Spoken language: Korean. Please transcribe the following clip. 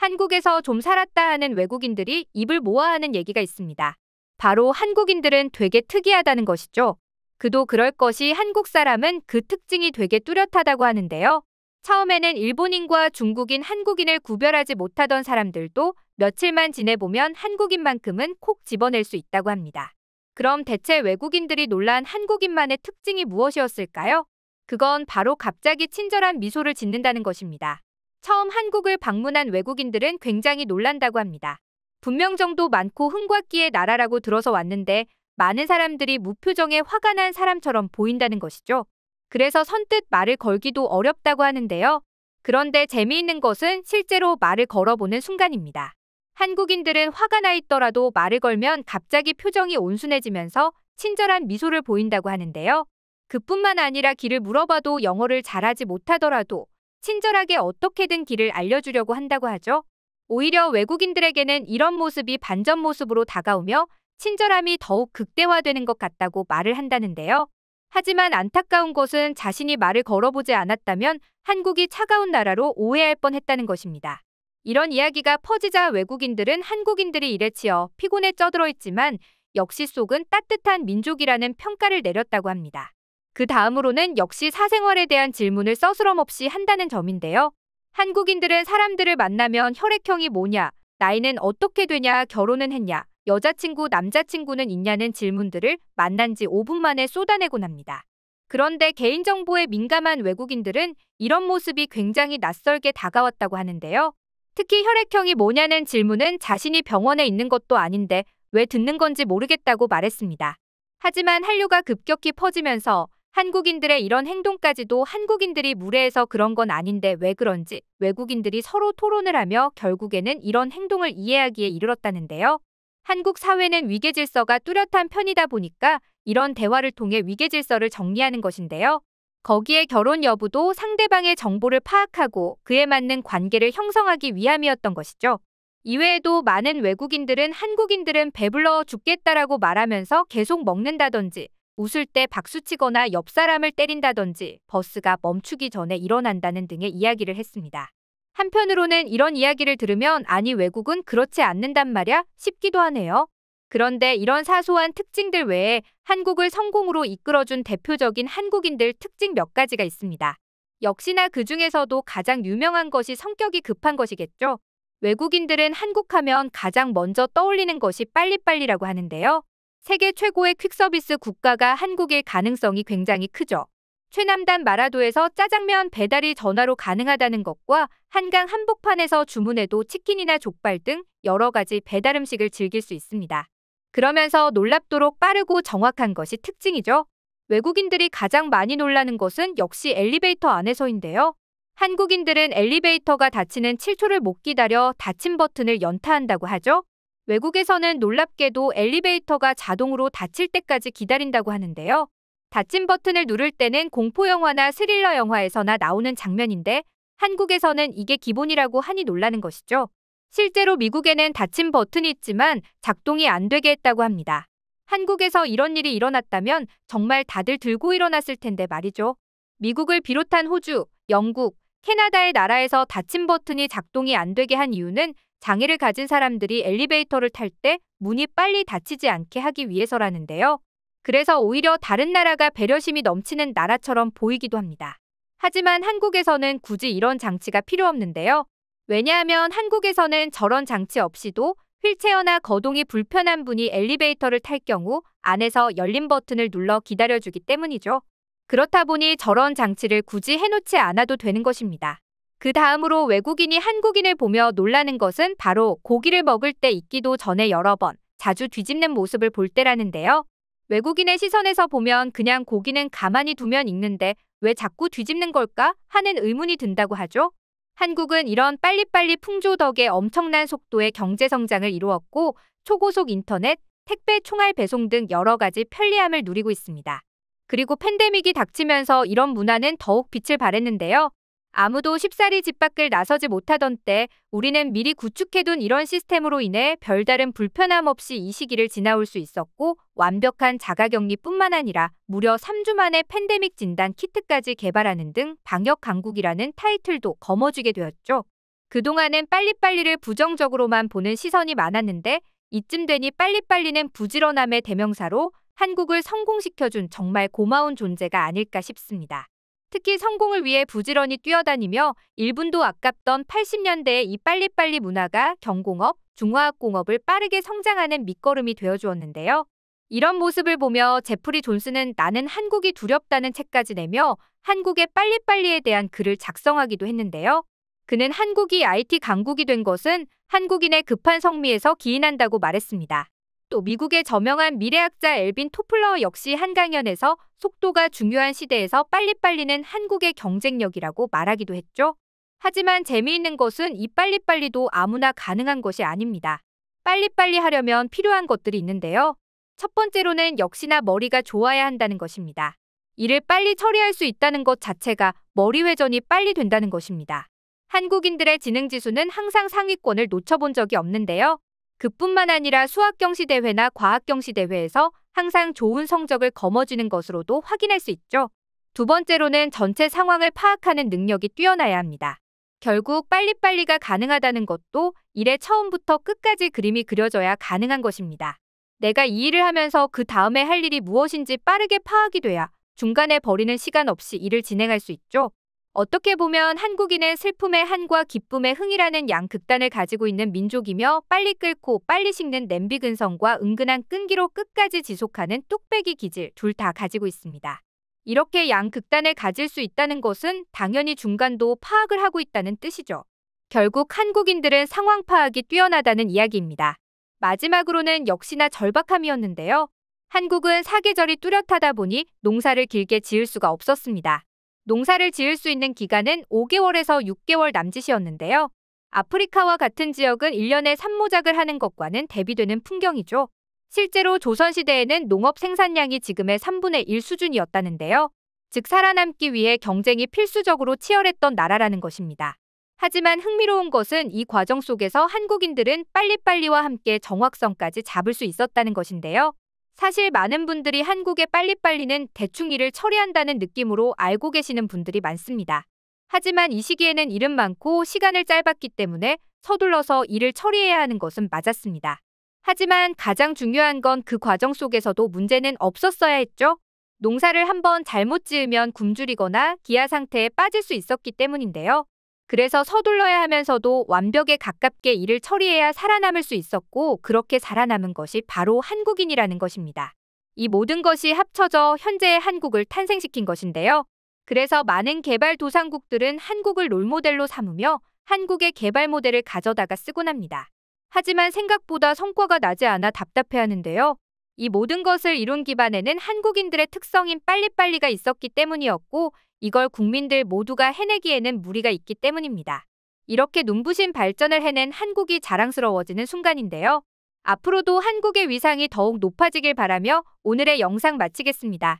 한국에서 좀 살았다 하는 외국인들이 입을 모아 하는 얘기가 있습니다. 바로 한국인들은 되게 특이하다는 것이죠. 그도 그럴 것이 한국 사람은 그 특징이 되게 뚜렷하다고 하는데요. 처음에는 일본인과 중국인, 한국인을 구별하지 못하던 사람들도 며칠만 지내보면 한국인만큼은 콕 집어낼 수 있다고 합니다. 그럼 대체 외국인들이 놀란 한국인만의 특징이 무엇이었을까요? 그건 바로 갑자기 친절한 미소를 짓는다는 것입니다. 처음 한국을 방문한 외국인들은 굉장히 놀란다고 합니다. 분명정도 많고 흥과끼의 나라라고 들어서 왔는데 많은 사람들이 무표정에 화가 난 사람처럼 보인다는 것이죠. 그래서 선뜻 말을 걸기도 어렵다고 하는데요. 그런데 재미있는 것은 실제로 말을 걸어보는 순간입니다. 한국인들은 화가 나 있더라도 말을 걸면 갑자기 표정이 온순해지면서 친절한 미소를 보인다고 하는데요. 그뿐만 아니라 길을 물어봐도 영어를 잘하지 못하더라도 친절하게 어떻게든 길을 알려주려고 한다고 하죠. 오히려 외국인들에게는 이런 모습이 반전 모습으로 다가오며 친절함이 더욱 극대화되는 것 같다고 말을 한다는데요. 하지만 안타까운 것은 자신이 말을 걸어보지 않았다면 한국이 차가운 나라로 오해할 뻔했다는 것입니다. 이런 이야기가 퍼지자 외국인들은 한국인들이 일에 치여 피곤에 쩌들어 있지만 역시 속은 따뜻한 민족이라는 평가를 내렸다고 합니다. 그 다음으로는 역시 사생활에 대한 질문을 서스럼없이 한다는 점인데요. 한국인들은 사람들을 만나면 혈액형이 뭐냐, 나이는 어떻게 되냐, 결혼은 했냐, 여자친구, 남자친구는 있냐는 질문들을 만난 지 5분 만에 쏟아내곤 합니다. 그런데 개인정보에 민감한 외국인들은 이런 모습이 굉장히 낯설게 다가왔다고 하는데요. 특히 혈액형이 뭐냐는 질문은 자신이 병원에 있는 것도 아닌데 왜 듣는 건지 모르겠다고 말했습니다. 하지만 한류가 급격히 퍼지면서 한국인들의 이런 행동까지도 한국인들이 무례해서 그런 건 아닌데 왜 그런지 외국인들이 서로 토론을 하며 결국에는 이런 행동을 이해하기에 이르렀다는데요. 한국 사회는 위계질서가 뚜렷한 편이다 보니까 이런 대화를 통해 위계질서를 정리하는 것인데요. 거기에 결혼 여부도 상대방의 정보를 파악하고 그에 맞는 관계를 형성하기 위함이었던 것이죠. 이외에도 많은 외국인들은 한국인들은 배불러 죽겠다라고 말하면서 계속 먹는다든지 웃을 때 박수치거나 옆 사람을 때린다든지 버스가 멈추기 전에 일어난다는 등의 이야기를 했습니다. 한편으로는 이런 이야기를 들으면 아니 외국은 그렇지 않는단 말야 싶기도 하네요. 그런데 이런 사소한 특징들 외에 한국을 성공으로 이끌어준 대표적인 한국인들 특징 몇 가지가 있습니다. 역시나 그 중에서도 가장 유명한 것이 성격이 급한 것이겠죠. 외국인들은 한국하면 가장 먼저 떠올리는 것이 빨리빨리라고 하는데요. 세계 최고의 퀵서비스 국가가 한국일 가능성이 굉장히 크죠. 최남단 마라도에서 짜장면 배달이 전화로 가능하다는 것과 한강 한복판에서 주문해도 치킨이나 족발 등 여러 가지 배달 음식을 즐길 수 있습니다. 그러면서 놀랍도록 빠르고 정확한 것이 특징이죠. 외국인들이 가장 많이 놀라는 것은 역시 엘리베이터 안에서인데요. 한국인들은 엘리베이터가 닫히는 7초를 못 기다려 닫힌 버튼을 연타한다고 하죠. 외국에서는 놀랍게도 엘리베이터가 자동으로 닫힐 때까지 기다린다고 하는데요. 닫힌 버튼을 누를 때는 공포영화나 스릴러 영화에서나 나오는 장면인데 한국에서는 이게 기본이라고 하니 놀라는 것이죠. 실제로 미국에는 닫힌 버튼이 있지만 작동이 안 되게 했다고 합니다. 한국에서 이런 일이 일어났다면 정말 다들 들고 일어났을 텐데 말이죠. 미국을 비롯한 호주, 영국, 캐나다의 나라에서 닫힌 버튼이 작동이 안 되게 한 이유는 장애를 가진 사람들이 엘리베이터를 탈 때 문이 빨리 닫히지 않게 하기 위해서라는데요. 그래서 오히려 다른 나라가 배려심이 넘치는 나라처럼 보이기도 합니다. 하지만 한국에서는 굳이 이런 장치가 필요 없는데요. 왜냐하면 한국에서는 저런 장치 없이도 휠체어나 거동이 불편한 분이 엘리베이터를 탈 경우 안에서 열린 버튼을 눌러 기다려주기 때문이죠. 그렇다 보니 저런 장치를 굳이 해놓지 않아도 되는 것입니다. 그 다음으로 외국인이 한국인을 보며 놀라는 것은 바로 고기를 먹을 때 익기도 전에 여러 번 자주 뒤집는 모습을 볼 때라는데요. 외국인의 시선에서 보면 그냥 고기는 가만히 두면 익는데 왜 자꾸 뒤집는 걸까 하는 의문이 든다고 하죠. 한국은 이런 빨리빨리 풍조 덕에 엄청난 속도의 경제성장을 이루었고 초고속 인터넷, 택배 총알 배송 등 여러 가지 편리함을 누리고 있습니다. 그리고 팬데믹이 닥치면서 이런 문화는 더욱 빛을 발했는데요. 아무도 쉽사리 집 밖을 나서지 못하던 때 우리는 미리 구축해둔 이런 시스템으로 인해 별다른 불편함 없이 이 시기를 지나올 수 있었고 완벽한 자가격리뿐만 아니라 무려 3주 만에 팬데믹 진단 키트까지 개발하는 등 방역 강국이라는 타이틀도 거머쥐게 되었죠. 그동안은 빨리빨리를 부정적으로만 보는 시선이 많았는데 이쯤 되니 빨리빨리는 부지런함의 대명사로 한국을 성공시켜준 정말 고마운 존재가 아닐까 싶습니다. 특히 성공을 위해 부지런히 뛰어다니며 1분도 아깝던 80년대의 이 빨리빨리 문화가 경공업, 중화학공업을 빠르게 성장하는 밑거름이 되어주었는데요. 이런 모습을 보며 제프리 존스는 나는 한국이 두렵다는 책까지 내며 한국의 빨리빨리에 대한 글을 작성하기도 했는데요. 그는 한국이 IT 강국이 된 것은 한국인의 급한 성미에서 기인한다고 말했습니다. 또 미국의 저명한 미래학자 엘빈 토플러 역시 한 강연에서 속도가 중요한 시대에서 빨리빨리는 한국의 경쟁력이라고 말하기도 했죠. 하지만 재미있는 것은 이 빨리빨리도 아무나 가능한 것이 아닙니다. 빨리빨리 하려면 필요한 것들이 있는데요. 첫 번째로는 역시나 머리가 좋아야 한다는 것입니다. 일을 빨리 처리할 수 있다는 것 자체가 머리 회전이 빨리 된다는 것입니다. 한국인들의 지능지수는 항상 상위권을 놓쳐본 적이 없는데요. 그뿐만 아니라 수학경시대회나 과학경시대회에서 항상 좋은 성적을 거머쥐는 것으로도 확인할 수 있죠. 두 번째로는 전체 상황을 파악하는 능력이 뛰어나야 합니다. 결국 빨리빨리가 가능하다는 것도 일의 처음부터 끝까지 그림이 그려져야 가능한 것입니다. 내가 이 일을 하면서 그 다음에 할 일이 무엇인지 빠르게 파악이 돼야 중간에 버리는 시간 없이 일을 진행할 수 있죠. 어떻게 보면 한국인은 슬픔의 한과 기쁨의 흥이라는 양극단을 가지고 있는 민족이며 빨리 끓고 빨리 식는 냄비 근성과 은근한 끈기로 끝까지 지속하는 뚝배기 기질 둘 다 가지고 있습니다. 이렇게 양극단을 가질 수 있다는 것은 당연히 중간도 파악을 하고 있다는 뜻이죠. 결국 한국인들은 상황 파악이 뛰어나다는 이야기입니다. 마지막으로는 역시나 절박함이었는데요. 한국은 사계절이 뚜렷하다 보니 농사를 길게 지을 수가 없었습니다. 농사를 지을 수 있는 기간은 5개월에서 6개월 남짓이었는데요. 아프리카와 같은 지역은 1년에 산모작을 하는 것과는 대비되는 풍경이죠. 실제로 조선시대에는 농업 생산량이 지금의 3분의 1 수준이었다는데요. 즉 살아남기 위해 경쟁이 필수적으로 치열했던 나라라는 것입니다. 하지만 흥미로운 것은 이 과정 속에서 한국인들은 빨리빨리와 함께 정확성까지 잡을 수 있었다는 것인데요. 사실 많은 분들이 한국의 빨리빨리는 대충 일을 처리한다는 느낌으로 알고 계시는 분들이 많습니다. 하지만 이 시기에는 일은 많고 시간을 짧았기 때문에 서둘러서 일을 처리해야 하는 것은 맞았습니다. 하지만 가장 중요한 건 그 과정 속에서도 문제는 없었어야 했죠. 농사를 한번 잘못 지으면 굶주리거나 기아 상태에 빠질 수 있었기 때문인데요. 그래서 서둘러야 하면서도 완벽에 가깝게 일을 처리해야 살아남을 수 있었고 그렇게 살아남은 것이 바로 한국인이라는 것입니다. 이 모든 것이 합쳐져 현재의 한국을 탄생시킨 것인데요. 그래서 많은 개발도상국들은 한국을 롤모델로 삼으며 한국의 개발 모델을 가져다가 쓰곤 합니다. 하지만 생각보다 성과가 나지 않아 답답해하는데요. 이 모든 것을 이룬 기반에는 한국인들의 특성인 빨리빨리가 있었기 때문이었고 이걸 국민들 모두가 해내기에는 무리가 있기 때문입니다. 이렇게 눈부신 발전을 해낸 한국이 자랑스러워지는 순간인데요. 앞으로도 한국의 위상이 더욱 높아지길 바라며 오늘의 영상 마치겠습니다.